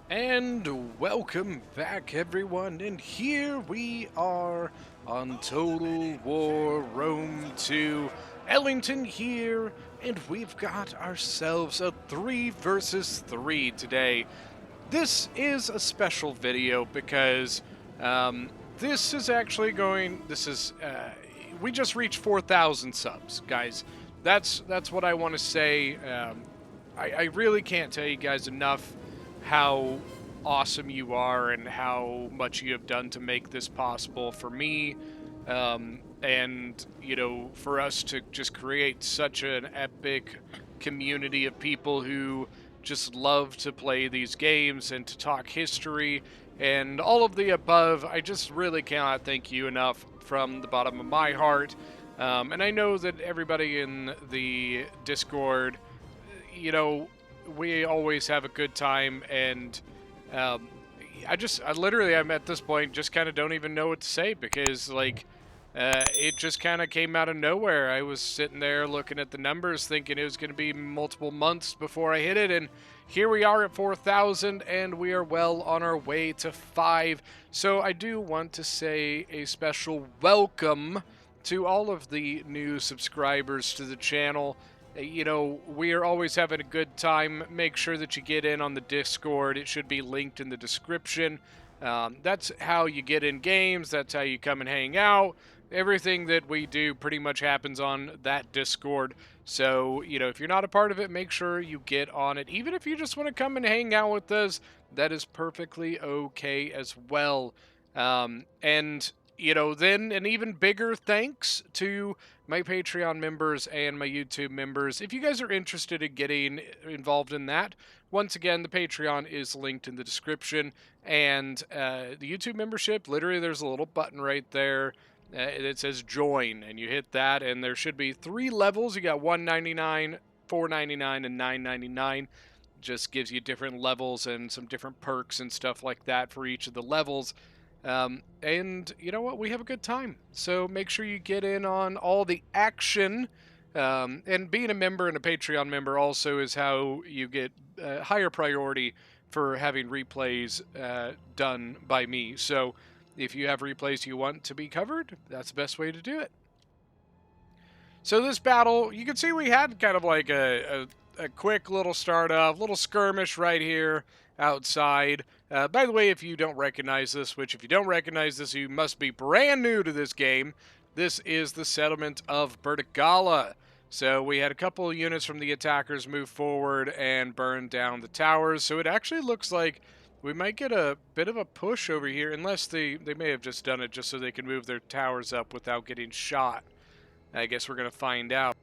And welcome back, everyone. And here we are on Total War Rome 2. Ellington here, and we've got ourselves a 3 versus 3 today. This is a special video because this is actually going. We just reached 4,000 subs, guys. That's what I want to say. I really can't tell you guys enough how awesome you are and how much you have done to make this possible for me. And, for us to just create such an epic community of people who just love to play these games and to talk history and all of the above. I just really cannot thank you enough from the bottom of my heart. And I know that everybody in the Discord, you know, we always have a good time, and um, I'm at this point just kind of don't even know what to say because, it just kind of came out of nowhere. I was sitting there looking at the numbers thinking it was going to be multiple months before I hit it, and here we are at 4,000, and we are well on our way to 5. So I do want to say a special welcome to all of the new subscribers to the channel. We are always having a good time. Make sure that you get in on the Discord. It should be linked in the description. That's how you get in games. That's how you come and hang out. Everything that we do pretty much happens on that Discord. So, if you're not a part of it, make sure you get on it. Even if you just want to come and hang out with us, that is perfectly okay as well. Then an even bigger thanks to my Patreon members and my YouTube members. If you guys are interested in getting involved in that, once again, the Patreon is linked in the description. And the YouTube membership, literally, there's a little button right there. It says join, and you hit that, and there should be 3 levels. You got $1.99, $4.99, and $9.99. Just gives you different levels and some different perks and stuff like that for each of the levels. And you know what? We have a good time. So make sure you get in on all the action. And being a member and a Patreon member also is how you get higher priority for having replays done by me. So if you have replays you want to be covered, that's the best way to do it. So this battle, you can see we had kind of like a quick little start off, little skirmish right here outside. By the way, if you don't recognize this, which if you don't recognize this, you must be brand new to this game, this is the settlement of Bertigala. So we had a couple of units from the attackers move forward and burn down the towers. So it actually looks like we might get a bit of a push over here, unless they may have just done it just so they can move their towers up without getting shot. I guess we're going to find out.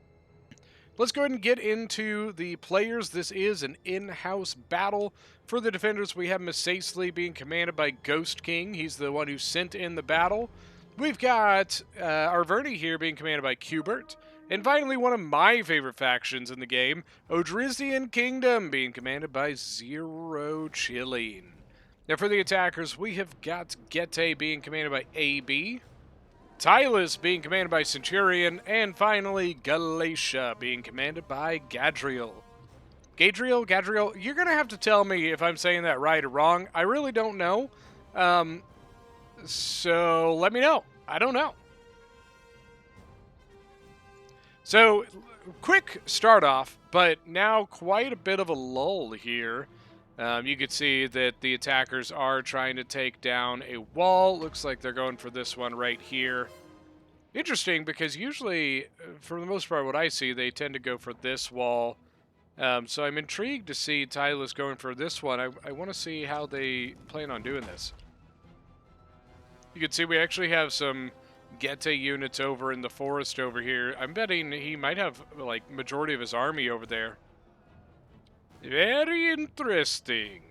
Let's go ahead and get into the players. This is an in-house battle. For the defenders, we have Masacely being commanded by Ghost King. He's the one who sent in the battle. We've got Arverni here being commanded by Cubert. And finally, one of my favorite factions in the game, Odrysian Kingdom, being commanded by Zero Chilling. Now for the attackers, we have got Gete being commanded by AB. Tylus being commanded by Centurion, and finally Galatia being commanded by Gadriel. Gadriel, you're going to have to tell me if I'm saying that right or wrong. I really don't know. So let me know. I don't know. So, quick start off, but now quite a bit of a lull here. You can see that the attackers are trying to take down a wall. Looks like they're going for this one right here. Interesting, because usually, for the most part, what I see, they tend to go for this wall. So I'm intrigued to see Tylus going for this one. I want to see how they plan on doing this. You can see we actually have some Gete units over in the forest over here. I'm betting he might have, like, majority of his army over there. Very interesting.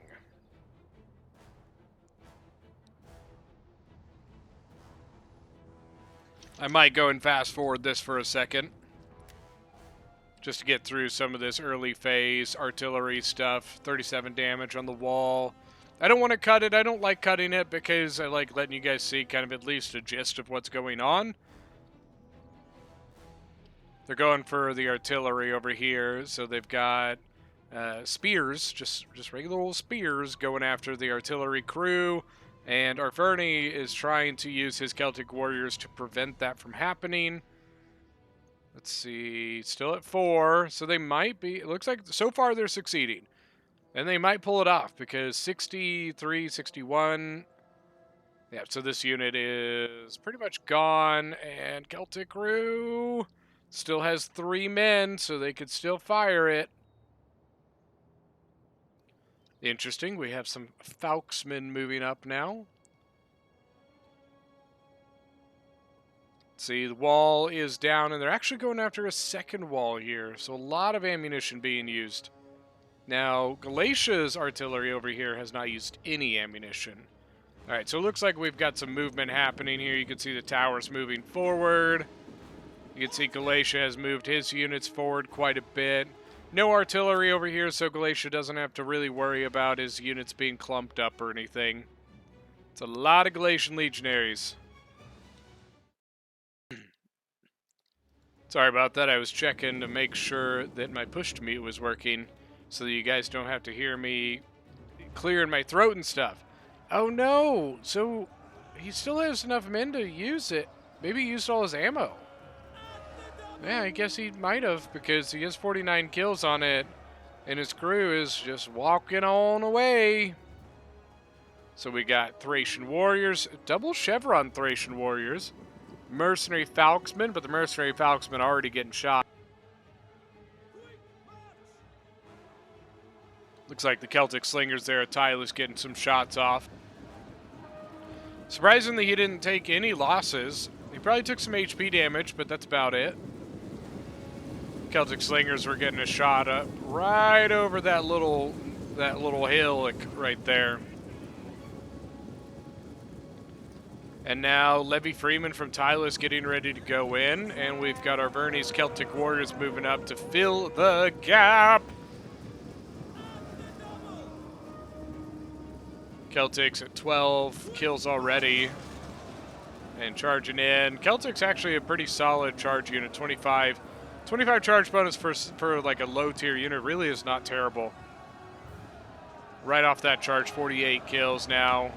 I might go and fast forward this for a second, just to get through some of this early phase artillery stuff. 37 damage on the wall. I don't want to cut it. I don't like cutting it because I like letting you guys see kind of at least a gist of what's going on. They're going for the artillery over here, so they've got spears, just regular old spears, going after the artillery crew. And Arverni is trying to use his Celtic warriors to prevent that from happening. Let's see, still at 4, so they might be, it looks like so far they're succeeding. And they might pull it off because 63, 61. Yeah, so this unit is pretty much gone, and Celtic crew still has 3 men, so they could still fire it. Interesting, we have some Falksmen moving up now. See, the wall is down, and they're actually going after a second wall here, so a lot of ammunition being used. Now, Galatia's artillery over here has not used any ammunition. All right, so it looks like we've got some movement happening here. You can see the towers moving forward. You can see Galatia has moved his units forward quite a bit. No artillery over here, so Galatia doesn't have to really worry about his units being clumped up or anything. It's a lot of Galatian legionaries. Sorry about that. I was checking to make sure that my push to mute was working so that you guys don't have to hear me clearing my throat and stuff. Oh no! So he still has enough men to use it. Maybe he used all his ammo. Yeah, I guess he might have, because he has 49 kills on it, and his crew is just walking on away. So we got Thracian warriors, double chevron Thracian warriors, mercenary Falksmen, but the mercenary Falksmen are already getting shot. Looks like the Celtic slingers there at Tylus getting some shots off. Surprisingly, he didn't take any losses. He probably took some HP damage, but that's about it. Celtic slingers were getting a shot up right over that little hill right there. And now Levy Freeman from Tylus getting ready to go in, and we've got Arverni's Celtic warriors moving up to fill the gap. Celtics at 12 kills already and charging in. Celtic's actually a pretty solid charge unit, 25 charge bonus for like a low tier unit really is not terrible. Right off that charge, 48 kills now.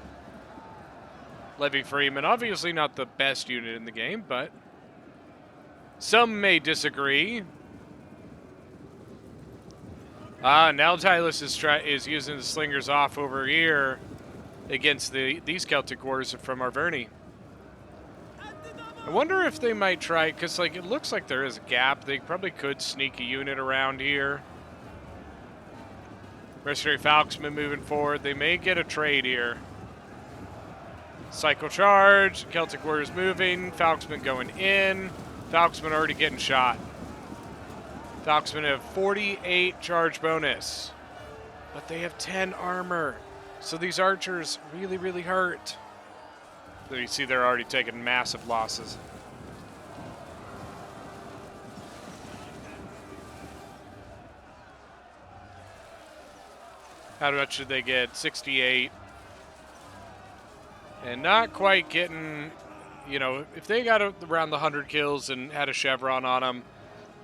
Levy Freeman, obviously not the best unit in the game, but some may disagree. Now Tylus is using the slingers off over here against these Celtic warriors from Arverni. I wonder if they might try, because like it looks like there is a gap. They probably could sneak a unit around here. Mercenary Falksman moving forward. They may get a trade here. Cycle charge. Celtic warriors moving. Falksman going in. Falksman already getting shot. Falksman have 48 charge bonus, but they have 10 armor. So these archers really, really hurt. So you see they're already taking massive losses. How much should they get? 68. And not quite getting, you know, if they got around the 100 kills and had a chevron on them,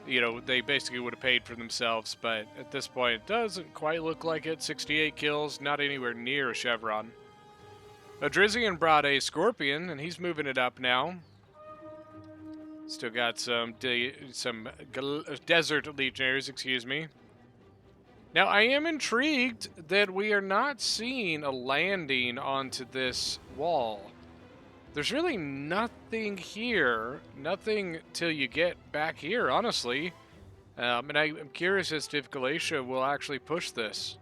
you know, they basically would have paid for themselves. But at this point, it doesn't quite look like it. 68 kills, not anywhere near a chevron. Odrysian brought a Scorpion, and he's moving it up now. Still got some Desert Legionaries, excuse me. Now, I am intrigued that we are not seeing a landing onto this wall. There's really nothing here, nothing till you get back here, honestly. And I'm curious as to if Galatia will actually push this.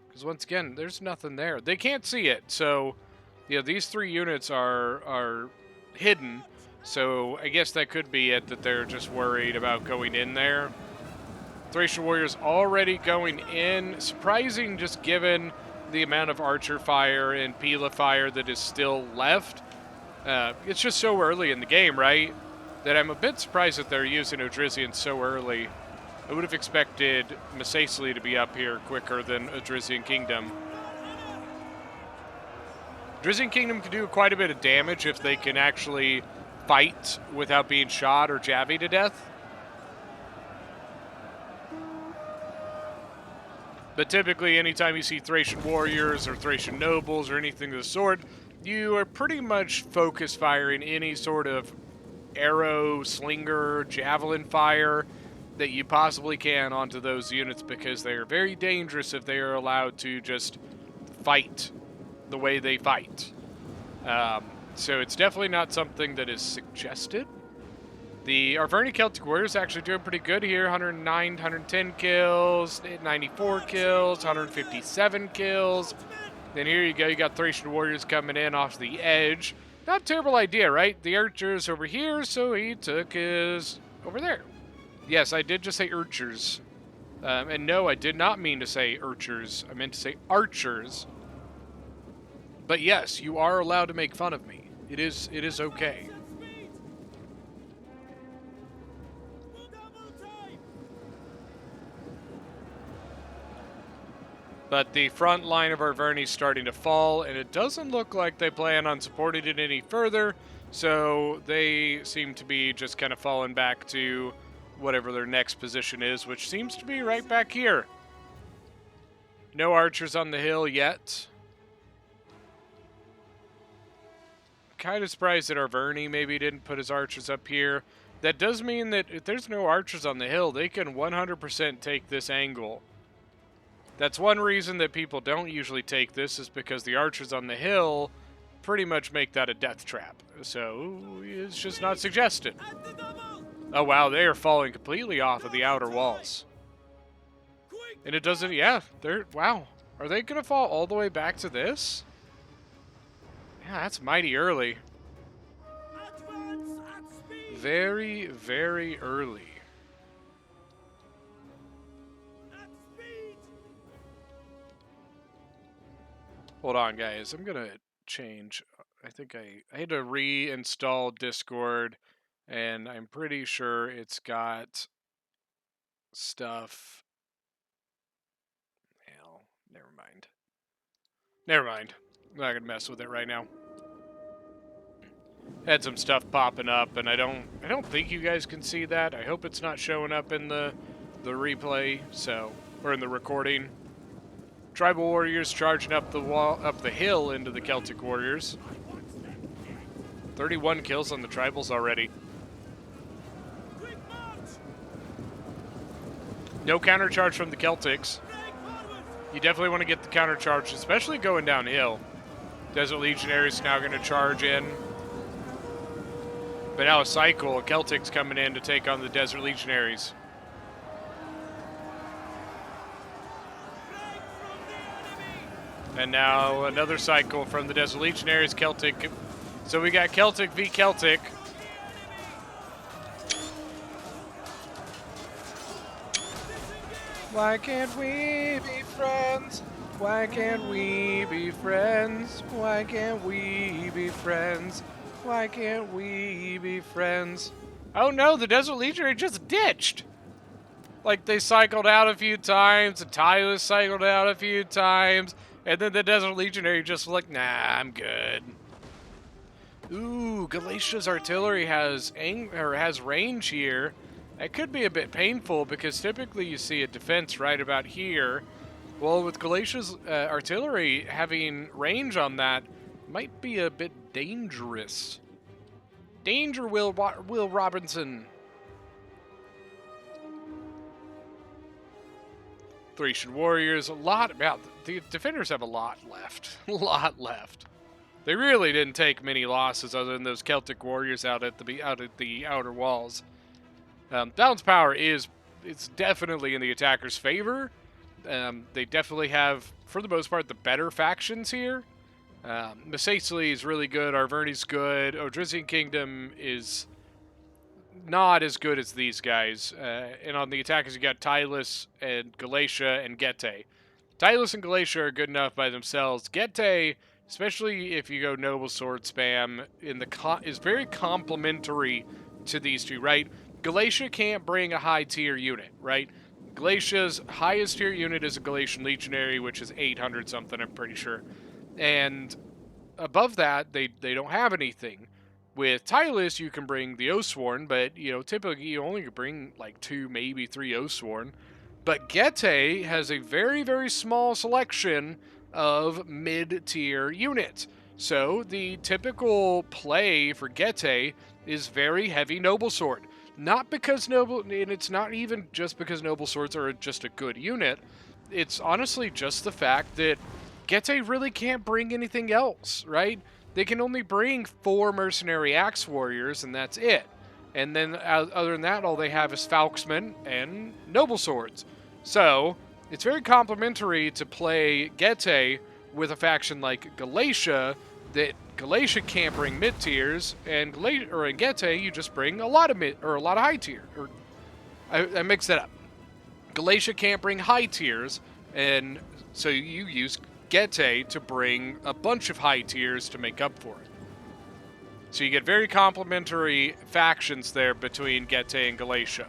Because once again, there's nothing there. They can't see it, so yeah, these 3 units are hidden. So I guess that could be it, that they're just worried about going in there. Thracian warriors already going in. Surprising, just given the amount of archer fire and Pila fire that is still left. It's just so early in the game, right? That I'm a bit surprised that they're using Odrysian so early. I would have expected Masacely to be up here quicker than Odrysian Kingdom. Odrysian Kingdom can do quite a bit of damage if they can actually fight without being shot or javied to death. But typically, anytime you see Thracian warriors or Thracian nobles or anything of the sort, you are pretty much focus firing any sort of arrow, slinger, javelin fire that you possibly can onto those units, because they are very dangerous if they are allowed to just fight the way they fight. So it's definitely not something that is suggested. The Arverni Celtic Warriors actually doing pretty good here. 109, 110 kills, 94 kills, 157 kills. Then here you go, you got Thracian Warriors coming in off the edge. Not a terrible idea, right? The archers over here, so he took his over there. Yes, I did just say archers. And no, I did not mean to say archers. I meant to say archers. But yes, you are allowed to make fun of me. It is okay. But the front line of Arverni is starting to fall, and it doesn't look like they plan on supporting it any further, so they seem to be just kind of falling back to whatever their next position is, which seems to be right back here. No archers on the hill yet. Kind of surprised that Arverni maybe didn't put his archers up here. That does mean that if there's no archers on the hill, they can 100% take this angle. That's one reason that people don't usually take this, is because the archers on the hill pretty much make that a death trap. So it's just not suggested. Oh wow, they are falling completely off of the outer walls. And it doesn't, yeah, wow. Are they gonna fall all the way back to this? Yeah, that's mighty early. Very, very early. Hold on, guys. I'm gonna change. I think I had to reinstall Discord, and I'm pretty sure it's got stuff. Hell, never mind. Never mind. I'm not gonna mess with it right now. Had some stuff popping up, and I don't think you guys can see that. I hope it's not showing up in the replay, or in the recording. Tribal warriors charging up the hill into the Celtic warriors. 31 kills on the tribals already. No countercharge from the Celtics. You definitely want to get the countercharge, especially going downhill. Desert Legionaries now going to charge in. But now a cycle, Celtics coming in to take on the Desert Legionaries. And now another cycle from the Desert Legionaries, Celtic. So we got Celtic v Celtic. Why can't we be friends? Why can't we be friends? Why can't we be friends? Why can't we be friends? Oh no, the Desert Legionary just ditched. Like, they cycled out a few times, and Tyler cycled out a few times, and then the Desert Legionary just like, nah, I'm good. Ooh, Galatia's artillery has range here. That could be a bit painful, because typically you see a defense right about here. Well, with Galatia's artillery having range on that, might be a bit dangerous. Danger, Will Robinson. Thracian warriors, the defenders have a lot left. A lot left. They really didn't take many losses other than those Celtic warriors out at the outer walls. Balance power it's definitely in the attacker's favor. They definitely have, for the most part, the better factions here. Masacely is really good. Arverni's good. Odrysian Kingdom is not as good as these guys. And on the attackers, you got Tylus and Galatia and Getae. Tylus and Galatia are good enough by themselves. Getae, especially if you go noble sword spam, is very complementary to these two, right? Galatia can't bring a high tier unit, right? Galatia's highest tier unit is a Galatian Legionary, which is 800 something, I'm pretty sure. And above that, they don't have anything. With Tylus, you can bring the Oathsworn, but typically you only can bring like 2, maybe 3 Oathsworn. But Gete has a very, very small selection of mid-tier units. So the typical play for Gete is very heavy noble sword. Not because noble, and it's not even just because noble swords are just a good unit. It's honestly just the fact that Gete really can't bring anything else, right? They can only bring 4 mercenary axe warriors, and that's it. And then other than that, all they have is Falksmen and noble swords. So it's very complimentary to play Gete with a faction like Galatia, that Galatia can't bring mid tiers, and in Gete you just bring a lot of mid or a lot of high tier. Or I mixed that up. Galatia can't bring high tiers, and so you use Gete to bring a bunch of high tiers to make up for it. So you get very complementary factions there between Gete and Galatia.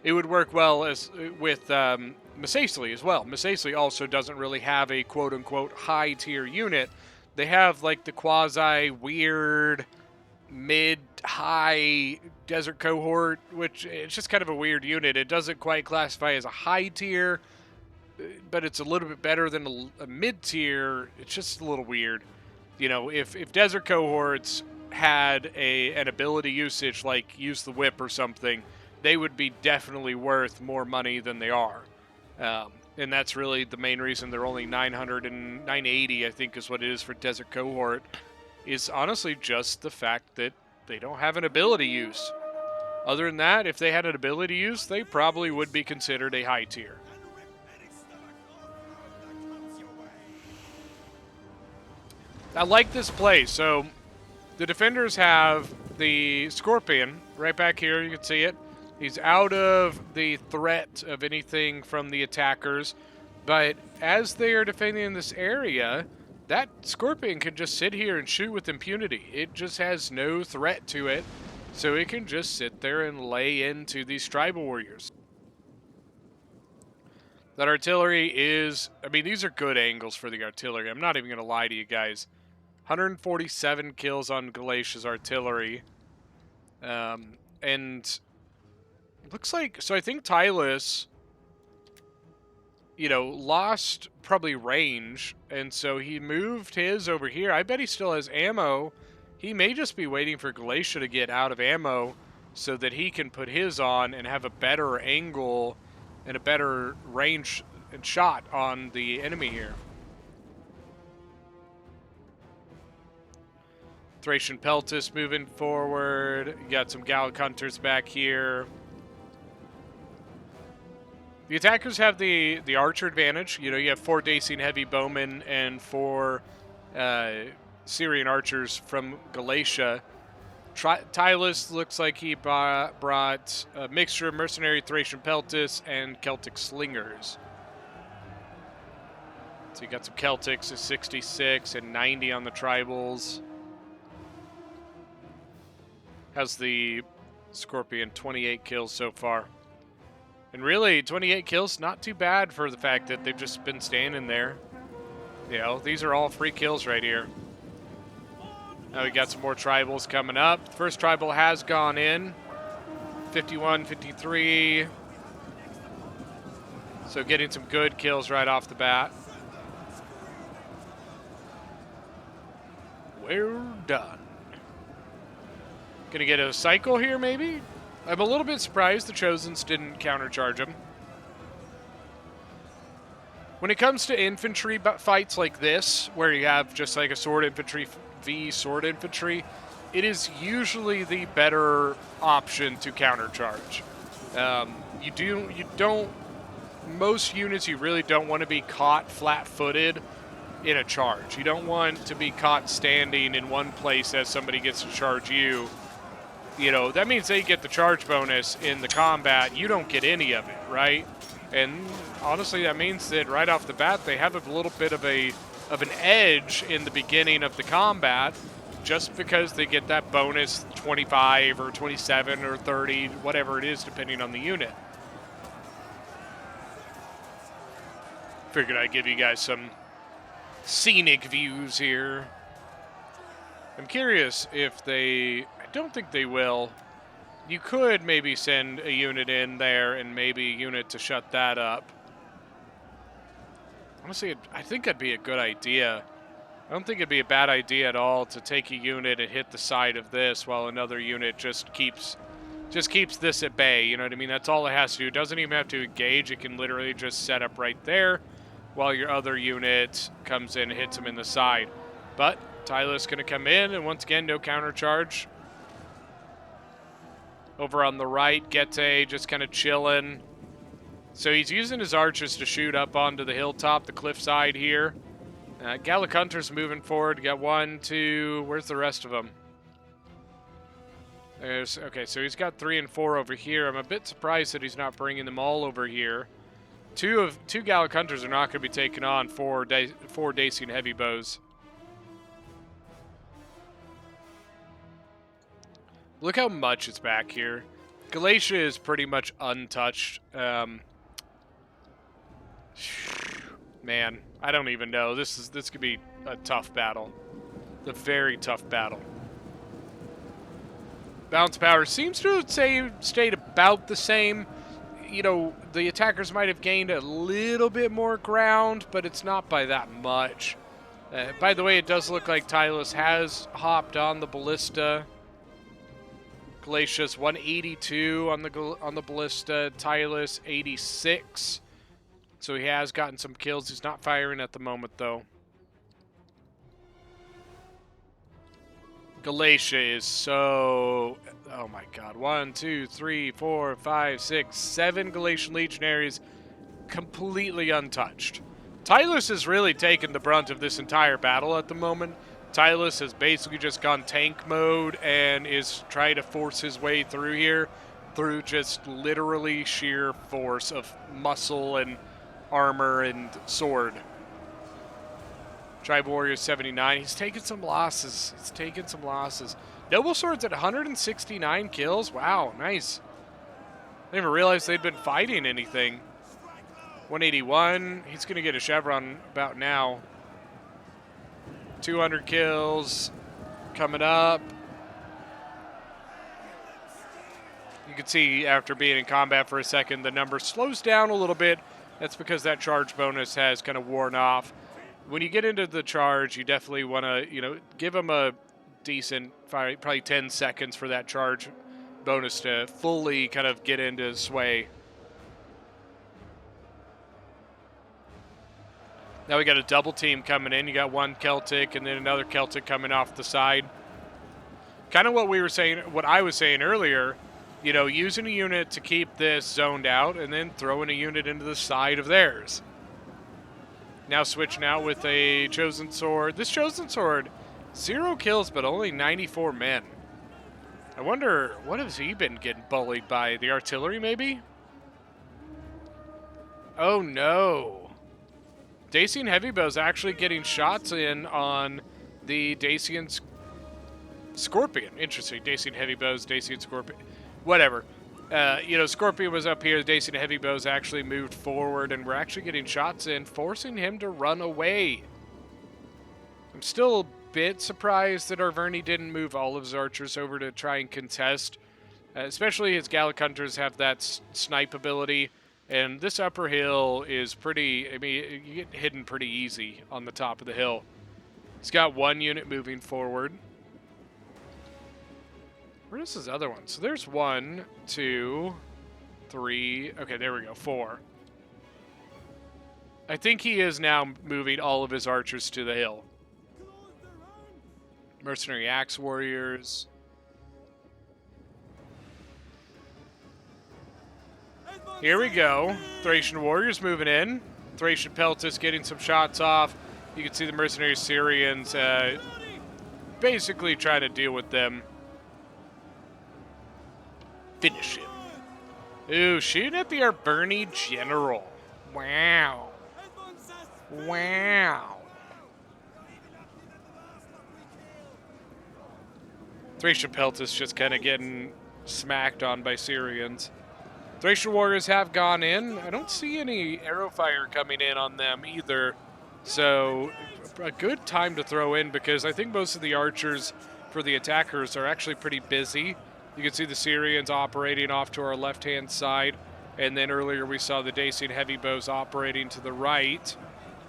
It would work well as with Misasely as well. Misasely also doesn't really have a quote-unquote high-tier unit. They have like the quasi-weird mid-high desert cohort, which it's just kind of a weird unit. It doesn't quite classify as a high tier, but it's a little bit better than a mid-tier. It's just a little weird. You know, if desert cohorts had an ability usage like use the whip or something, they would be definitely worth more money than they are. And that's really the main reason they're only 900 and 980, I think is what it is for desert cohort, is honestly just the fact that they don't have an ability use. Other than that, if they had an ability use, they probably would be considered a high tier. I like this play. So the defenders have the Scorpion right back here. You can see it. He's out of the threat of anything from the attackers. But as they are defending this area, that Scorpion can just sit here and shoot with impunity. It just has no threat to it. So it can just sit there and lay into these tribal warriors. That artillery is, I mean, these are good angles for the artillery. I'm not even going to lie to you guys. 147 kills on Galatia's artillery. And looks like, so I think Tylus, you know, lost probably range, and so he moved his over here. I bet he still has ammo. He may just be waiting for Galatia to get out of ammo so that he can put his on and have a better angle and a better range and shot on the enemy here. Thracian Peltis moving forward. You got some Gallic Hunters back here. The attackers have the archer advantage. You know, you have 4 Dacian heavy bowmen and 4 Syrian archers from Galatia. Tylus looks like he brought a mixture of mercenary Thracian Peltis and Celtic slingers. So you got some Celtics at 66 and 90 on the tribals. How's the Scorpion? 28 kills so far. And really, 28 kills, not too bad for the fact that they've just been standing there. You know, these are all free kills right here. Now we got some more tribals coming up. The first tribal has gone in. 51, 53. So getting some good kills right off the bat. We're done. Gonna get a cycle here, maybe? I'm a little bit surprised the Chosens didn't countercharge him. When it comes to infantry fights like this, where you have just like a sword infantry v sword infantry, it is usually the better option to countercharge. Most units you really don't want to be caught flat-footed in a charge. You don't want to be caught standing in one place as somebody gets to charge you. You know, that means they get the charge bonus in the combat. You don't get any of it, right? And honestly, that means that right off the bat, they have a little bit of an edge in the beginning of the combat just because they get that bonus 25 or 27 or 30, whatever it is, depending on the unit. Figured I'd give you guys some scenic views here. I'm curious if they... I don't think they will. You could maybe send a unit in there and maybe a unit to shut that up. Honestly, I think that'd be a good idea. I don't think it'd be a bad idea at all to take a unit and hit the side of this while another unit just keeps this at bay. You know what I mean? That's all it has to do. It doesn't even have to engage. It can literally just set up right there while your other unit comes in and hits him in the side. But Tyler's going to come in, and once again, no counter charge. Over on the right, Gete just kind of chilling. So he's using his archers to shoot up onto the hilltop, the cliffside here. Gallic Hunter's moving forward. Got 1, 2. Where's the rest of them? Okay, so he's got 3 and 4 over here. I'm a bit surprised that he's not bringing them all over here. Two Gallic Hunters are not going to be taking on 4 Dacian heavy bows. Look how much is back here. Galatia is pretty much untouched. Man, I don't even know. This could be a tough battle. A very tough battle. Bounce power seems to have stayed about the same. You know, the attackers might have gained a little bit more ground, but it's not by that much. By the way, it does look like Tylus has hopped on the ballista. Galatia's 182 on the ballista. Tylus 86. So he has gotten some kills. He's not firing at the moment, though. Galatia is so... Oh, my God. 1, 2, 3, 4, 5, 6, 7 Galatian legionaries completely untouched. Tylus has really taken the brunt of this entire battle at the moment. Tylus has basically just gone tank mode and is trying to force his way through here through just literally sheer force of muscle and armor and sword. Tribe Warrior 79. He's taken some losses. Noble Sword's at 169 kills. Wow, nice. I didn't even realize they'd been fighting anything. 181. He's going to get a chevron about now. 200 kills coming up. You can see after being in combat for a second, the number slows down a little bit. That's because that charge bonus has kind of worn off. When you get into the charge, you definitely want to, give them a decent, probably 10 seconds for that charge bonus to fully kind of get into sway. Now we got a double team coming in. You got one Celtic and then another Celtic coming off the side. Kind of what I was saying earlier, using a unit to keep this zoned out and then throwing a unit into the side of theirs. Now switching out with a Chosen Sword. This Chosen Sword, 0 kills but only 94 men. I wonder, what has he been getting bullied by? The artillery, maybe? Oh, no. Dacian Heavybow's actually getting shots in on the Dacian Scorpion. Interesting. Dacian Heavybows, Dacian Scorpion. Whatever. Scorpion was up here. The Dacian Heavybows actually moved forward, and we're actually getting shots in, forcing him to run away. I'm still a bit surprised that Arverni didn't move all of his archers over to try and contest. Especially his Gallic Hunters have that snipe ability. And this upper hill is pretty, you get hidden pretty easy on the top of the hill. He's got one unit moving forward. Where's his other one? So there's 1, 2, 3. Okay, there we go. 4. I think he is now moving all of his archers to the hill. Mercenary Axe Warriors. Here we go. Thracian Warriors moving in. Thracian Peltis getting some shots off. You can see the Mercenary Syrians basically trying to deal with them. Finish him. Ooh, shooting at the Arverni General. Wow. Wow. Thracian Peltis just kind of getting smacked on by Syrians. Thracian Warriors have gone in. I don't see any arrow fire coming in on them either. So a good time to throw in because I think most of the archers for the attackers are actually pretty busy. You can see the Syrians operating off to our left-hand side. And then earlier we saw the Dacian heavy bows operating to the right.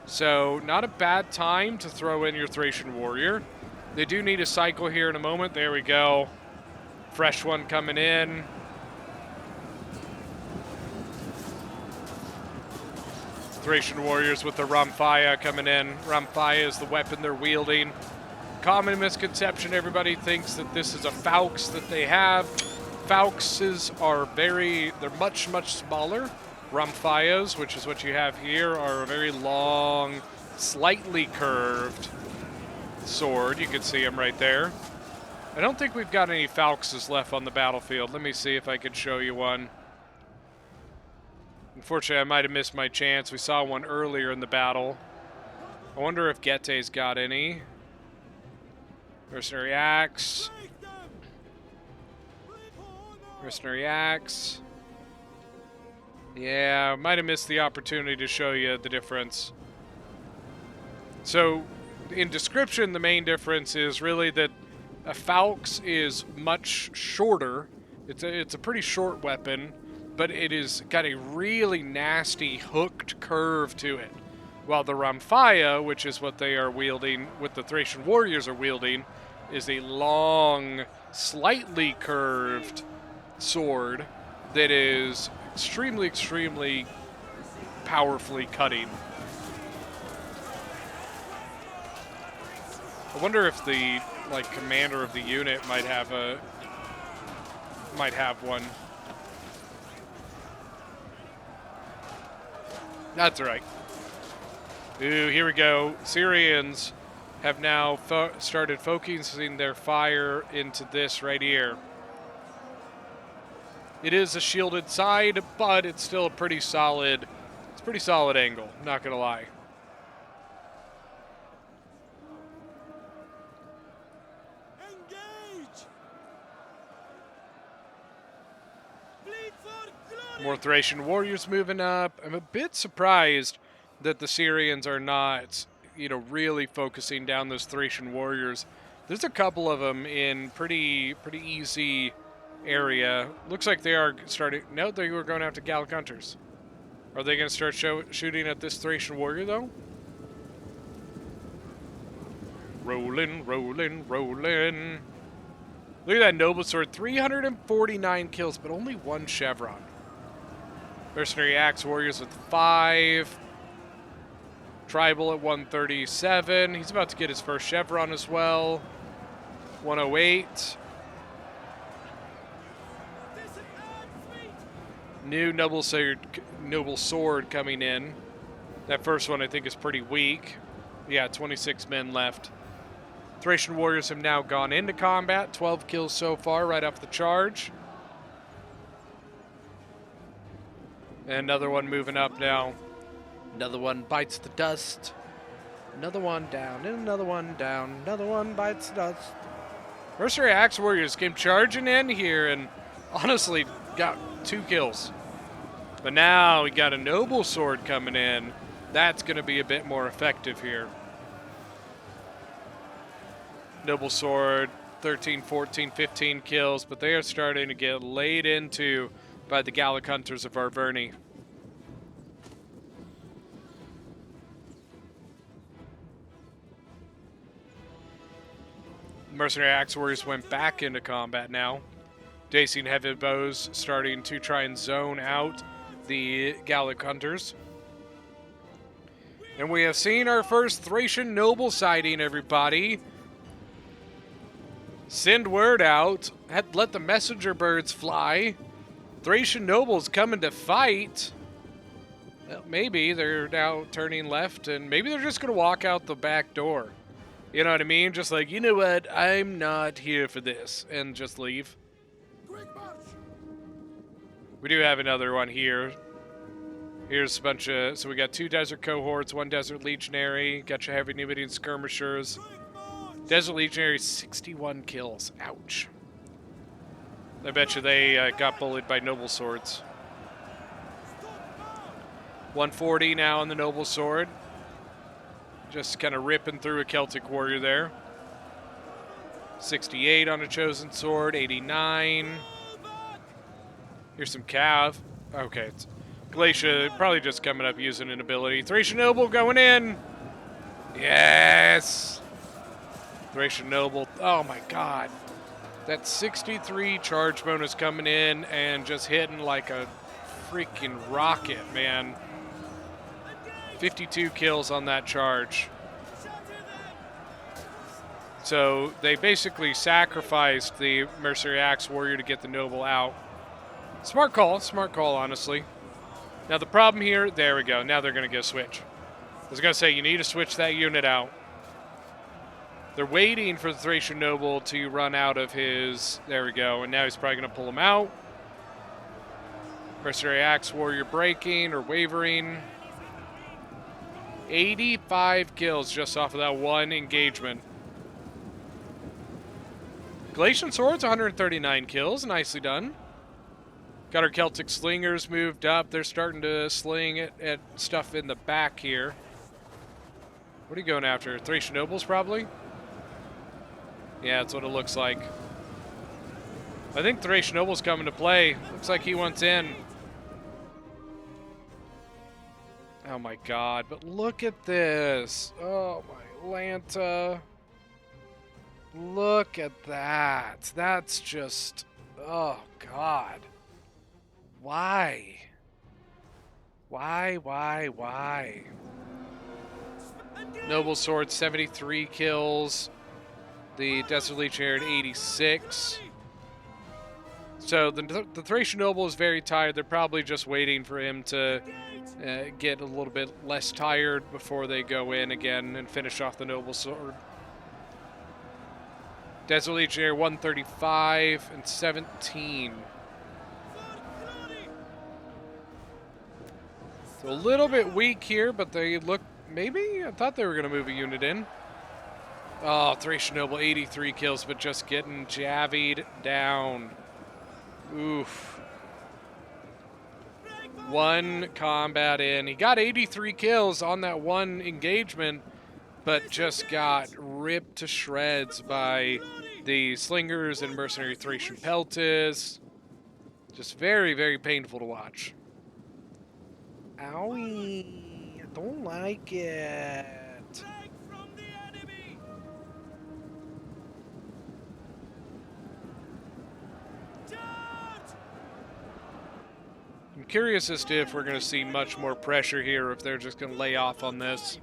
So not a bad time to throw in your Thracian warrior. They do need a cycle here in a moment. There we go. Fresh one coming in. Thracian warriors with the Ramphia coming in. Ramphia is the weapon they're wielding. Common misconception, everybody thinks that this is a Faux that they have. Fauxes are they're much, much smaller. Ramphias, which is what you have here, are a very long, slightly curved sword. You can see them right there. I don't think we've got any Fauxes left on the battlefield. Let me see if I can show you one. Unfortunately, I might have missed my chance. We saw one earlier in the battle. I wonder if Gette's got any. Mercenary Axe. Mercenary Axe. Yeah, might have missed the opportunity to show you the difference. So, in description, the main difference is really that a Faux is much shorter. It's a pretty short weapon, but it is got a really nasty hooked curve to it. While the Ramphia, which is what they are wielding, what the Thracian warriors are wielding, is a long, slightly curved sword that is extremely, extremely powerfully cutting. I wonder if the commander of the unit might have one. That's right. Ooh, here we go. Syrians have now started focusing their fire into this right here. It is a shielded side, but it's still a pretty solid. It's a pretty solid angle. Not gonna lie. More Thracian warriors moving up. I'm a bit surprised that the Syrians are not, really focusing down those Thracian warriors. There's a couple of them in pretty easy area. Looks like they are starting. No, they were going after Gallic hunters. Are they going to start shooting at this Thracian warrior though? Rolling, rolling, rolling. Look at that noble sword. 349 kills, but only one chevron. Mercenary Axe warriors with 5. Tribal at 137. He's about to get his first chevron as well. 108. New noble sword coming in. That first one I think is pretty weak. Yeah, 26 men left. Thracian warriors have now gone into combat. 12 kills so far right off the charge. And another one moving up now. Another one bites the dust. Another one down, and another one down. Another one bites the dust. Mercenary Axe warriors came charging in here and honestly got 2 kills. But now we got a noble sword coming in. That's going to be a bit more effective here. Noble sword, 13, 14, 15 kills, but they are starting to get laid into by the Gallic hunters of Arverni. Mercenary Axe warriors went back into combat now. Dacian heavy bows starting to try and zone out the Gallic hunters. And we have seen our first Thracian noble sighting, everybody. Send word out. Let the messenger birds fly. Thracian nobles coming to fight. Well, maybe they're now turning left, and maybe they're just going to walk out the back door. You know what I mean? Just like, you know what? I'm not here for this, and just leave. We do have another one here. Here's a bunch of... So we got 2 desert cohorts, 1 desert legionary. Got your heavy Numidian skirmishers. Desert legionary, 61 kills. Ouch. I bet you they got bullied by noble swords. 140 now on the noble sword. Just kind of ripping through a Celtic warrior there. 68 on a chosen sword, 89. Here's some cav. Okay, it's Glacia probably just coming up using an ability. Thracian Noble going in. Yes. Thracian Noble. Oh my god. That 63 charge bonus coming in and just hitting like a freaking rocket, man. 52 kills on that charge. So they basically sacrificed the Mercenary Axe Warrior to get the Noble out. Smart call, honestly. Now the problem here, there we go. Now they're going to get a switch. I was going to say, you need to switch that unit out. They're waiting for the Thracian Noble to run out of his, there we go. And now he's probably going to pull him out. Mercenary Axe Warrior breaking or wavering. 85 kills just off of that one engagement. Galatian Swords, 139 kills. Nicely done. Got our Celtic Slingers moved up. They're starting to sling at stuff in the back here. What are you going after? Thracian Nobles, probably? Yeah, that's what it looks like. I think Thracian Noble's coming to play. Looks like he wants in. Oh my god, but look at this. Oh my Lanta. Look at that. That's just, oh god. Why? Why? Noble Sword, 73 kills. The Desert Legionnaire at 86. So the Thracian Noble is very tired. They're probably just waiting for him to get a little bit less tired before they go in again and finish off the Noble Sword. Desert Legionnaire 135 and 17. So a little bit weak here, but they look, maybe? I thought they were going to move a unit in. Oh, Thracian Noble 83 kills, but just getting javied down. Oof. One combat in. He got 83 kills on that one engagement, but just got ripped to shreds by the Slingers and Mercenary Thracian Peltis. Just very, very painful to watch. Owie. I don't like it. I'm curious as to if we're going to see much more pressure here, or if they're just going to lay off on this.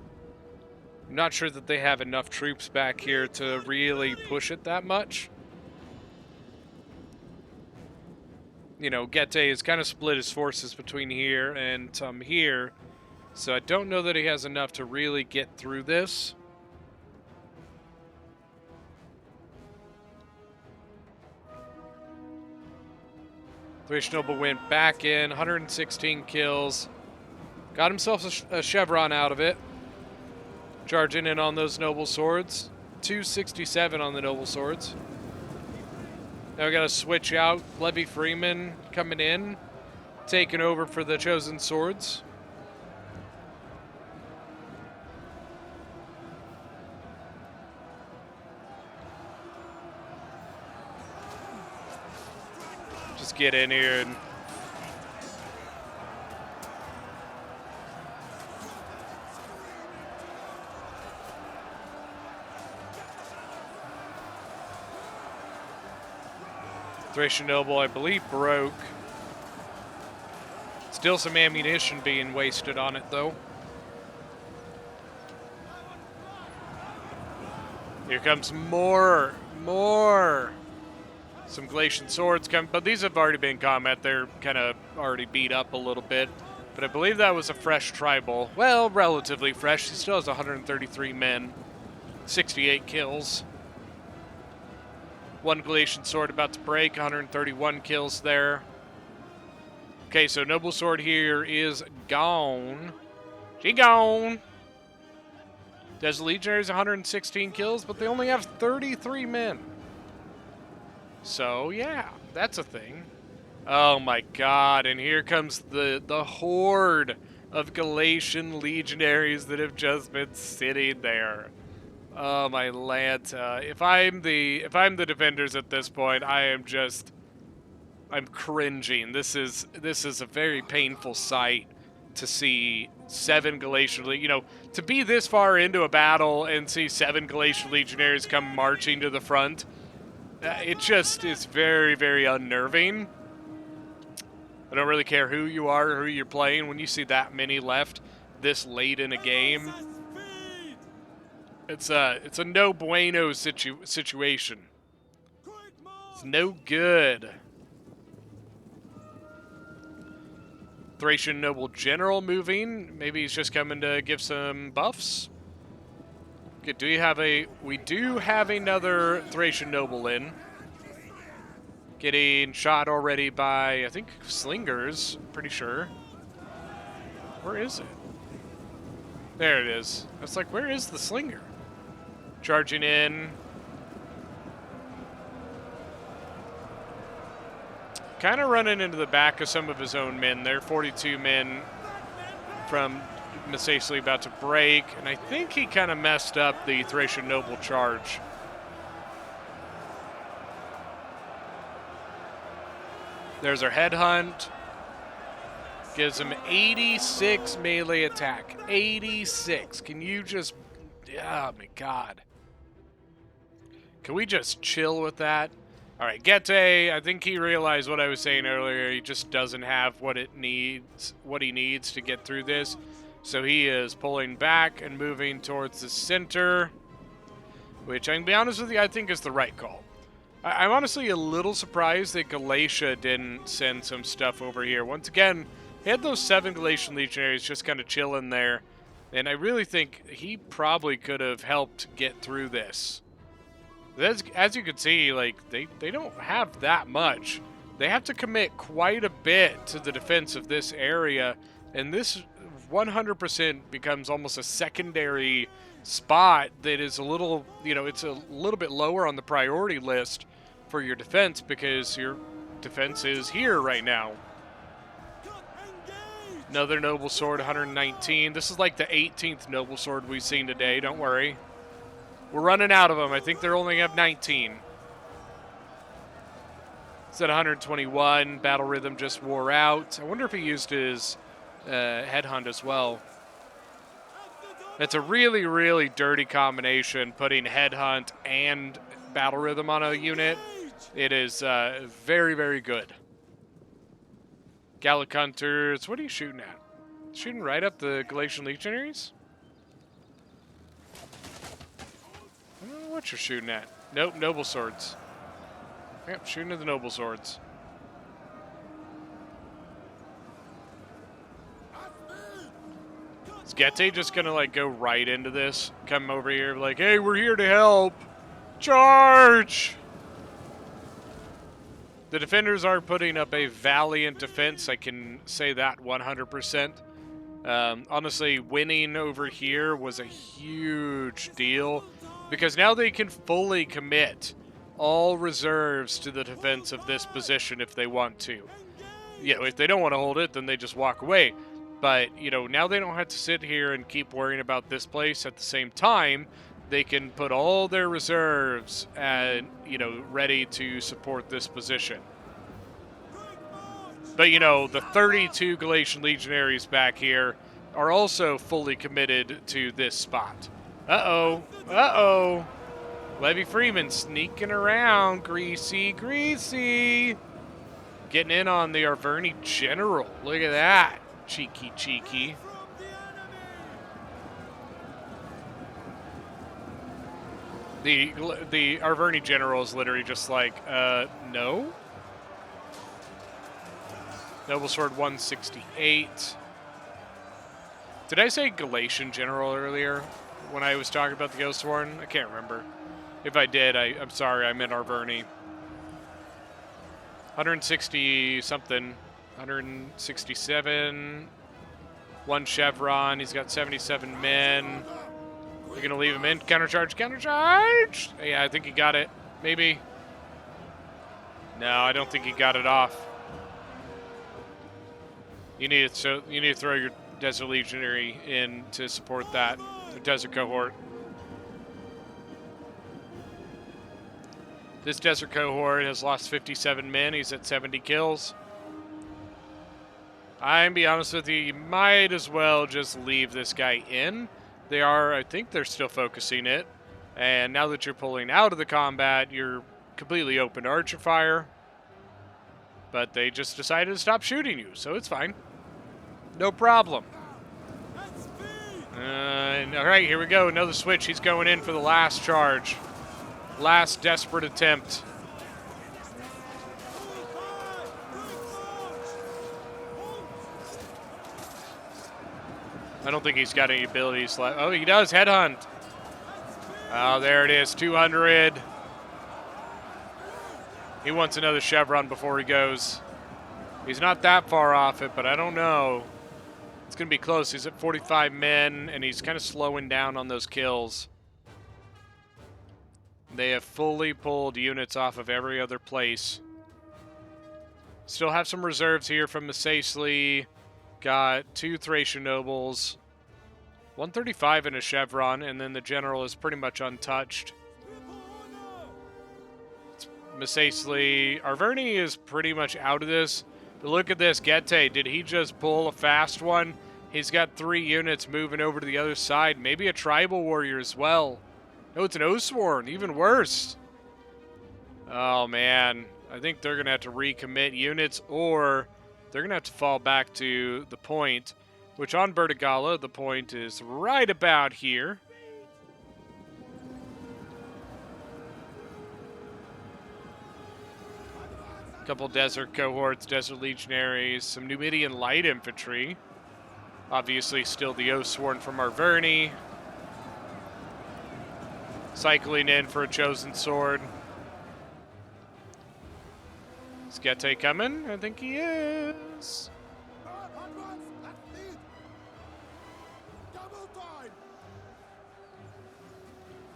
I'm not sure that they have enough troops back here to really push it that much. You know, Gete has kind of split his forces between here and here, so I don't know that he has enough to really get through this. Thracian Noble went back in, 116 kills. Got himself a chevron out of it. Charging in on those Noble Swords. 267 on the Noble Swords. Now we got to switch out. Levy Freeman coming in. Taking over for the Chosen Swords. Just get in here and Thracian Noble, I believe, broke. Still some ammunition being wasted on it, though. Here comes more. Some Galatian Swords come, but these have already been in combat. They're kind of already beat up a little bit. But I believe that was a fresh tribal. Well, relatively fresh. He still has 133 men, 68 kills. One Galatian Sword about to break, 131 kills there. Okay, so Noble Sword here is gone. She gone. Desert Legionnaires 116 kills, but they only have 33 men. So, yeah, that's a thing. Oh my god, and here comes the horde of Galatian legionaries that have just been sitting there. Oh my Lanta. If I'm the defenders at this point, I'm cringing. This is a very painful sight to see 7 Galatian, to be this far into a battle and see 7 Galatian legionaries come marching to the front. It just is very, very unnerving. I don't really care who you are or who you're playing. When you see that many left this late in a game, it's a no bueno situation. It's no good. Thracian noble general moving. Maybe he's just coming to give some buffs. Okay, we do have another Thracian noble in. Getting shot already by, I think, slingers, pretty sure. Where is it? There it is. I was like, where is the slinger? Charging in. Kind of running into the back of some of his own men. They're 42 men from Masacely about to break, and I think he kind of messed up the Thracian noble charge. There's our headhunt. Gives him 86 melee attack. 86. Can you just... Oh, my God. Can we just chill with that? All right, Gete, I think he realized what I was saying earlier. He just doesn't have what he needs to get through this. So he is pulling back and moving towards the center, which, I can be honest with you, I think is the right call. I'm honestly a little surprised that Galatia didn't send some stuff over here. Once again, he had those 7 Galatian legionaries just kind of chilling there, and I really think he probably could have helped get through this. As you can see, like, they don't have that much. They have to commit quite a bit to the defense of this area, and this 100% becomes almost a secondary spot that is a little, it's a little bit lower on the priority list for your defense because your defense is here right now. Another noble sword, 119. This is like the 18th noble sword we've seen today. Don't worry. We're running out of them. I think they're only have 19. It's at 121. Battle rhythm just wore out. I wonder if he used his headhunt as well. That's a really, really dirty combination, putting headhunt and battle rhythm on a unit. It is very, very good. Gallic Hunters, what are you shooting at? Shooting right up the Galatian Legionaries? I don't know what you're shooting at. Nope, Noble Swords. Yep, shooting at the Noble Swords. Is Gete just gonna, like, go right into this? Come over here, like, hey, we're here to help! Charge! The defenders are putting up a valiant defense. I can say that 100%. Honestly, winning over here was a huge deal because now they can fully commit all reserves to the defense of this position if they want to. If they don't want to hold it, then they just walk away. But, now they don't have to sit here and keep worrying about this place. At the same time, they can put all their reserves and, ready to support this position. But, the 32 Galatian legionaries back here are also fully committed to this spot. Uh-oh. Uh-oh. Levy Freeman sneaking around. Greasy, greasy. Getting in on the Arverni General. Look at that. Cheeky, cheeky. The Arverni General is literally just like, no? Noble Sword 168. Did I say Galatian General earlier when I was talking about the Ghostworn? I can't remember. If I did, I'm sorry, I meant Arverni. 160 something. 167. 1 chevron. He's got 77 men. We're going to leave him in. Countercharge, countercharge! Yeah, I think he got it. Maybe. No, I don't think he got it off. You need to throw your Desert Legionary in to support that. The Desert Cohort. This desert cohort has lost 57 men. He's at 70 kills. I'm be honest with you, you might as well just leave this guy in. I think they're still focusing it. And now that you're pulling out of the combat, you're completely open to archer fire. But they just decided to stop shooting you, so it's fine. No problem. All right, here we go. Another switch. He's going in for the last charge. Last desperate attempt. I don't think he's got any abilities left. Oh, he does. Headhunt. Oh, there it is. 200. He wants another chevron before he goes. He's not that far off it, but I don't know. It's going to be close. He's at 45 men, and he's kind of slowing down on those kills. They have fully pulled units off of every other place. Still have some reserves here from Misacely. Got 2 Thracian nobles. 135 in a chevron, and then the general is pretty much untouched. Misacely. Arverni is pretty much out of this. But look at this. Gete, did he just pull a fast one? He's got 3 units moving over to the other side. Maybe a tribal warrior as well. No, it's an Oathsworn. Even worse. Oh, man. I think they're going to have to recommit units, or they're going to have to fall back to the point, which on Bertigala, the point is right about here. Couple desert cohorts, desert legionaries, some Numidian light infantry. Obviously still the Oathsworn from Arverni. Cycling in for a chosen sword. Is Gete coming? I think he is.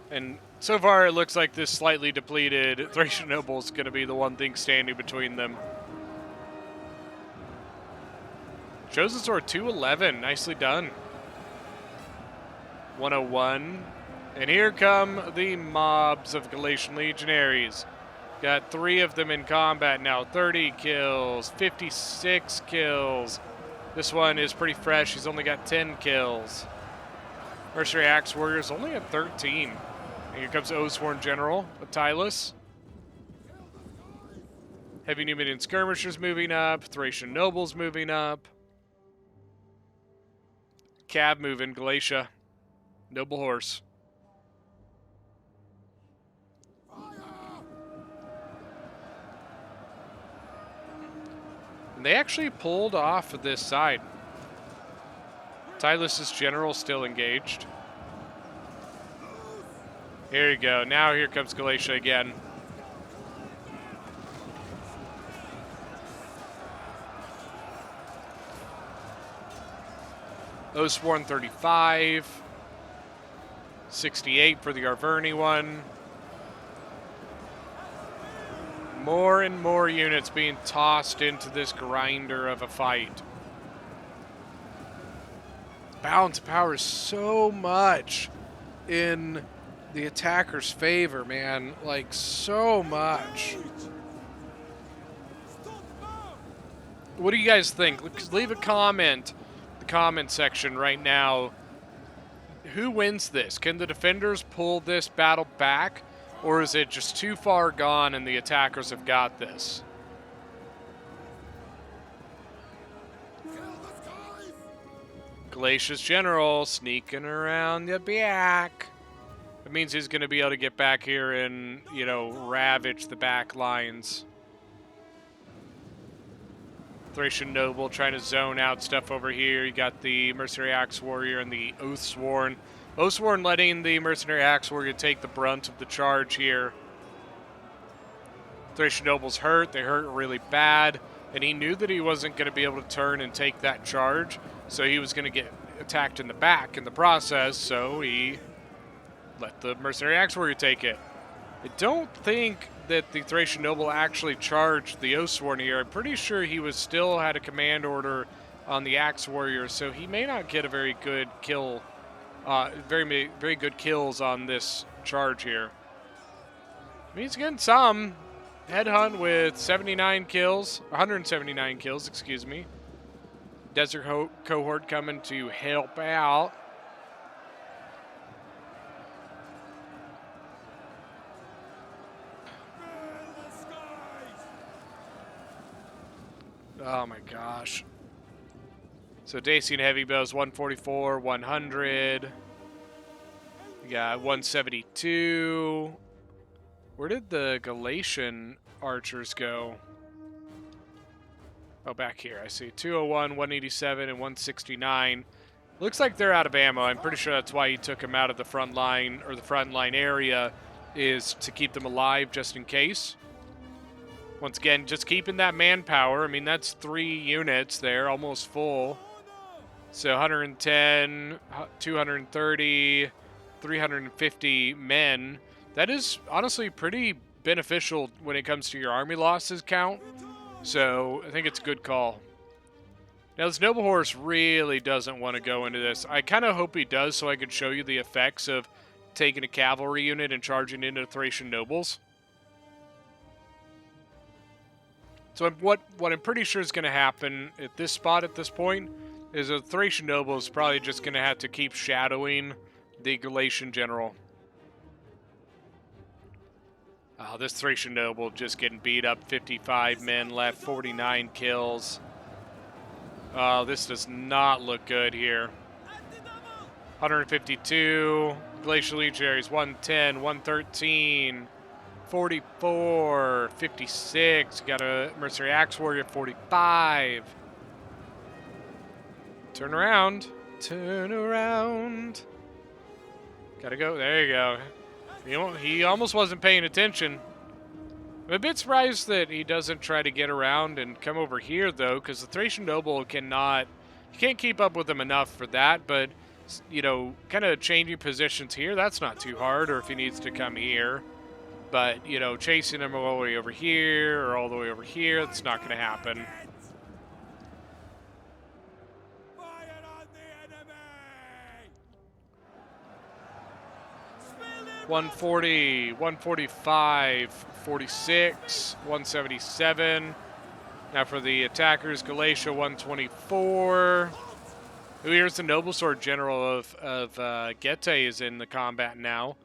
And so far, it looks like this slightly depleted Thracian noble is going to be the one thing standing between them. Chosen Sword 211. Nicely done. 101. And here come the mobs of Galatian legionaries. Got 3 of them in combat now. 30 kills. 56 kills. This one is pretty fresh. He's only got 10 kills. Mercenary Axe Warrior's only at 13. Here comes Oathsworn General, Attilus. Heavy Numidian Skirmishers moving up. Thracian Nobles moving up. Cav moving, Galatia. Noble Horse. And they actually pulled off of this side. Attilus's general still engaged. Here you go. Now here comes Galatia again. Oathsworn 35. 68 for the Arverni one. More and more units being tossed into this grinder of a fight. Balance of power is so much in the attacker's favor, man. Like, so much. What do you guys think? Leave a comment in the comment section right now. Who wins this? Can the defenders pull this battle back? Or is it just too far gone and the attackers have got this? Galatia's general sneaking around the back. It means he's going to be able to get back here and, you know, ravage the back lines. Thracian Noble trying to zone out stuff over here. You got the Mercenary Axe Warrior and the Oathsworn. Oathsworn letting the Mercenary Axe Warrior take the brunt of the charge here. Thracian Noble's hurt. They hurt really bad. And he knew that he wasn't going to be able to turn and take that charge. So he was going to get attacked in the back in the process. So he let the Mercenary Axe Warrior take it. I don't think that the Thracian Noble actually charged the Oathsworn here. I'm pretty sure he was still had a command order on the Axe Warrior. So he may not get a very good kill. Very good kills on this charge here. I mean, he's getting some. Headhunt with 79 kills, 179 kills, excuse me. Desert cohort coming to help out. Oh my gosh. So Dacian heavy bows 144, 100. We got 172. Where did the Galatian archers go? Oh, back here. I see 201, 187, and 169. Looks like they're out of ammo. I'm pretty sure that's why he took them out of the front line, or the front line area, is to keep them alive just in case. Once again, just keeping that manpower. I mean, that's 3 units there, almost full. So 110, 230, 350 men. That is honestly pretty beneficial when it comes to your army losses count. So I think it's a good call. Now, this Noble Horse really doesn't want to go into this. I kind of hope he does so I could show you the effects of taking a cavalry unit and charging into Thracian nobles. So what I'm pretty sure is going to happen at this spot at this point is a Thracian noble is probably just going to have to keep shadowing the Galatian general. Oh, this Thracian noble just getting beat up. 55 men left, 49 kills. Oh, this does not look good here. 152. Glacial Legionaries, 110, 113, 44, 56. Got a Mercenary Axe Warrior, 45. Turn around. Turn around. Gotta go. There you go. He almost wasn't paying attention. I'm a bit surprised that he doesn't try to get around and come over here, though, because the Thracian Noble cannot... You can't keep up with him enough for that, but, you know, kind of changing positions here, that's not too hard, or if he needs to come here. But, you know, chasing him all the way over here or all the way over here, that's not going to happen. 140, 145, 46, 177. Now for the attackers, Galatia 124. Here's the Noble Sword General of Getae is in the combat now.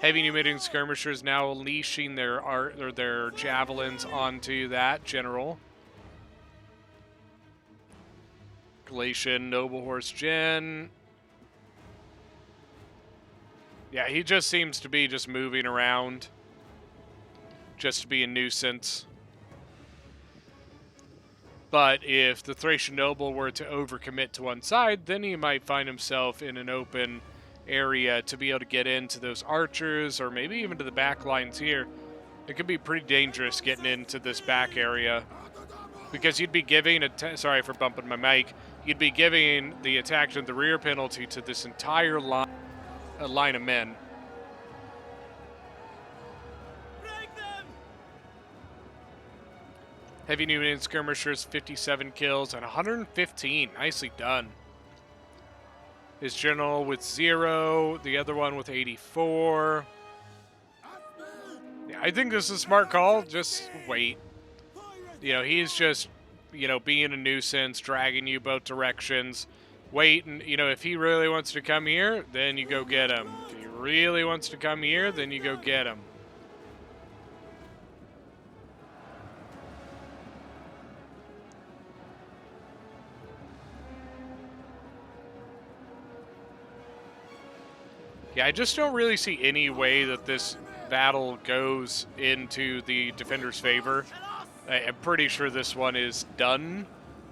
Heavy Numidian skirmishers now unleashing their javelins onto that general. Galatian Noble Horse Gen. Yeah, he just seems to be just moving around. Just to be a nuisance. But if the Thracian Noble were to overcommit to one side, then he might find himself in an open area to be able to get into those archers, or maybe even to the back lines here. It could be pretty dangerous getting into this back area. Because you'd be giving, sorry for bumping my mic, you'd be giving the attack to the rear penalty to this entire line of men. Heavy Numidian skirmishers, 57 kills and 115. Nicely done. His general with 0, the other one with 84. Yeah, I think this is a smart call. Just wait. You know, he's just, you know, being a nuisance, dragging you both directions. Wait, and, you know, if he really wants to come here, then you go get him. If he really wants to come here, then you go get him. Yeah, I just don't really see any way that this battle goes into the defender's favor. I'm pretty sure this one is done.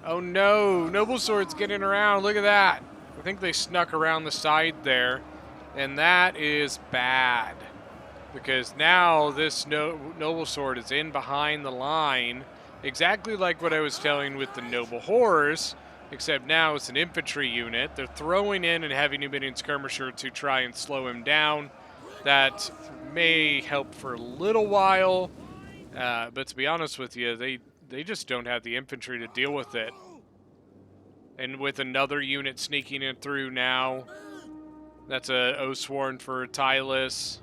Oh no, Noble Sword's getting around. Look at that. I think they snuck around the side there. And that is bad. Because now this Noble Sword is in behind the line. Exactly like what I was telling with the Noble Horse. Except now it's an infantry unit. They're throwing in a heavy Numidian skirmisher to try and slow him down. That may help for a little while. But to be honest with you, they just don't have the infantry to deal with it. And with another unit sneaking in through now, that's a Oathsworn for Tylus.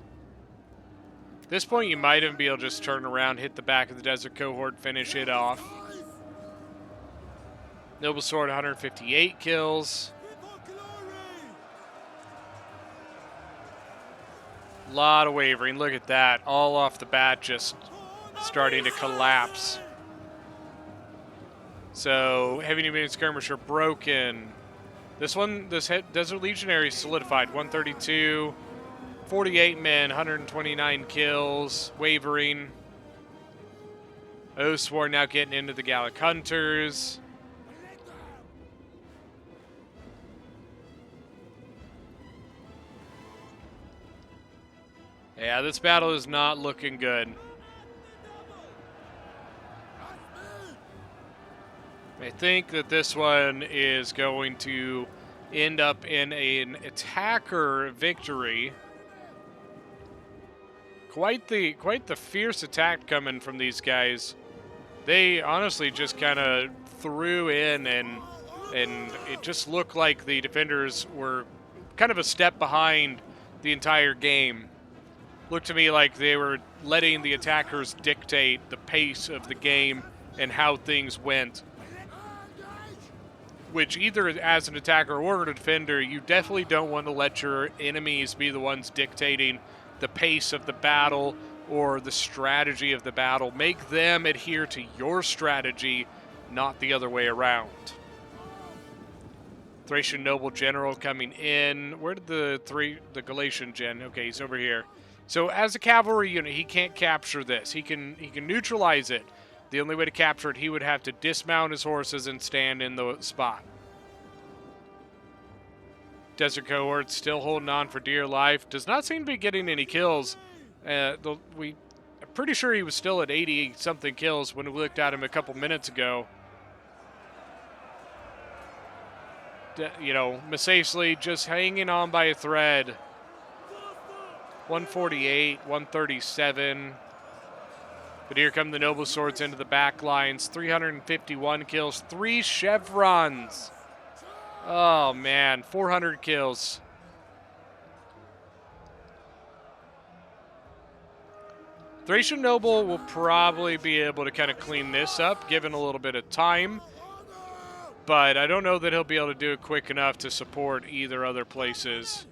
At this point, you might even be able to just turn around, hit the back of the desert cohort, finish it off. Noble Sword, 158 kills. A lot of wavering. Look at that. All off the bat, just starting to collapse. So, heavy Numidian skirmisher broken. This Desert Legionary solidified. 132, 48 men, 129 kills, wavering. Oathsworn now getting into the Gallic Hunters. Yeah, this battle is not looking good. I think that this one is going to end up in an attacker victory. Quite the fierce attack coming from these guys. They honestly just kind of threw in, and it just looked like the defenders were kind of a step behind the entire game. Looked to me like they were letting the attackers dictate the pace of the game and how things went. Which, either as an attacker or a defender, you definitely don't want to let your enemies be the ones dictating the pace of the battle or the strategy of the battle. Make them adhere to your strategy, not the other way around. Thracian Noble General coming in. Where did the Galatian Gen? Okay, he's over here. So as a cavalry unit, he can't capture this. He can neutralize it. The only way to capture it, he would have to dismount his horses and stand in the spot. Desert Cohort still holding on for dear life. Does not seem to be getting any kills. I'm pretty sure he was still at 80-something kills when we looked at him a couple minutes ago. Masacely just hanging on by a thread. 148, 137. But here come the Noble Swords into the back lines. 351 kills, 3 chevrons. Oh, man, 400 kills. Thracian Noble will probably be able to kind of clean this up, given a little bit of time. But I don't know that he'll be able to do it quick enough to support either other places.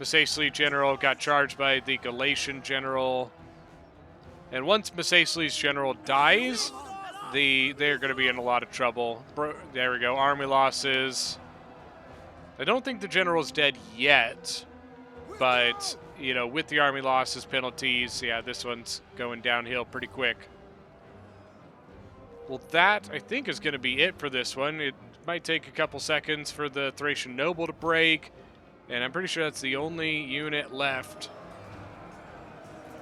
Masacely General got charged by the Galatian General. And once Masacely's General dies, they're going to be in a lot of trouble. There we go, army losses. I don't think the General's dead yet, but, with the army losses, penalties, yeah, this one's going downhill pretty quick. Well, that, I think, is going to be it for this one. It might take a couple seconds for the Thracian Noble to break. And I'm pretty sure that's the only unit left.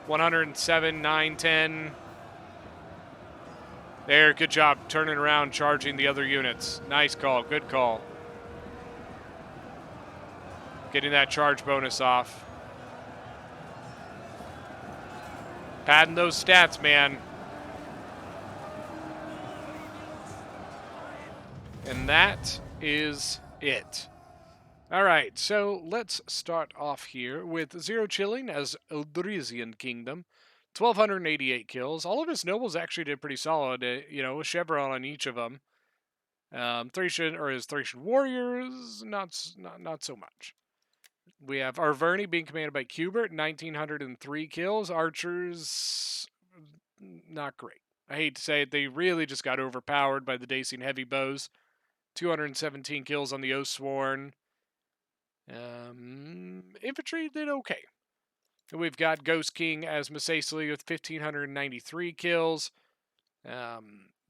107, 9, 10. There, good job turning around, charging the other units. Nice call, good call. Getting that charge bonus off. Padding those stats, man. And that is it. All right, so let's start off here with Zero Chilling as Eldrisian Kingdom. 1,288 kills. All of his nobles actually did pretty solid, a chevron on each of them. His Thracian warriors, not so much. We have Arverni being commanded by Cubert, 1,903 kills. Archers, not great. I hate to say it, they really just got overpowered by the Dacian heavy bows. 217 kills on the Oathsworn. Infantry did okay. And we've got Ghost King as Masacely with 1,593 kills.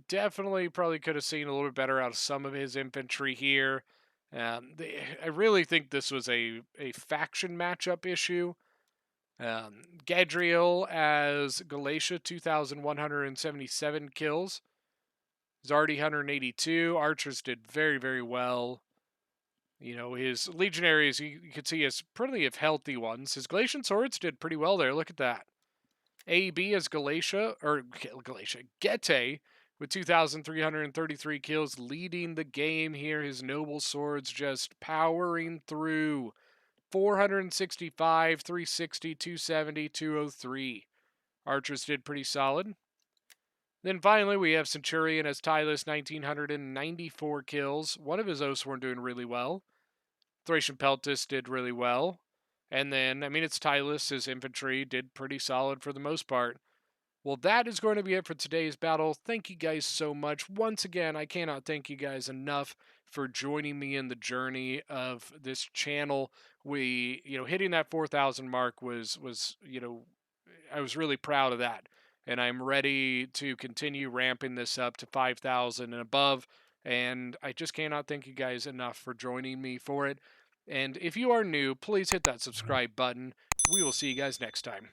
Definitely probably could have seen a little bit better out of some of his infantry here. I really think this was a faction matchup issue. Gadriel as Galatia, 2,177 kills. Zardi, 182. Archers did very, very well. His legionaries, you could see, as pretty of healthy ones. His Galatian swords did pretty well there. Look at that. AB as Gete with 2,333 kills, leading the game here. His noble swords just powering through 465, 360, 270, 203. Archers did pretty solid. Then finally, we have Centurion as Tylus, 1994 kills. One of his Oathsworn doing really well. Thracian Peltis did really well. And then, I mean, it's Tylus, his infantry did pretty solid for the most part. Well, that is going to be it for today's battle. Thank you guys so much. Once again, I cannot thank you guys enough for joining me in the journey of this channel. We, hitting that 4,000 mark was, I was really proud of that. And I'm ready to continue ramping this up to 5,000 and above. And I just cannot thank you guys enough for joining me for it. And if you are new, please hit that subscribe button. We will see you guys next time.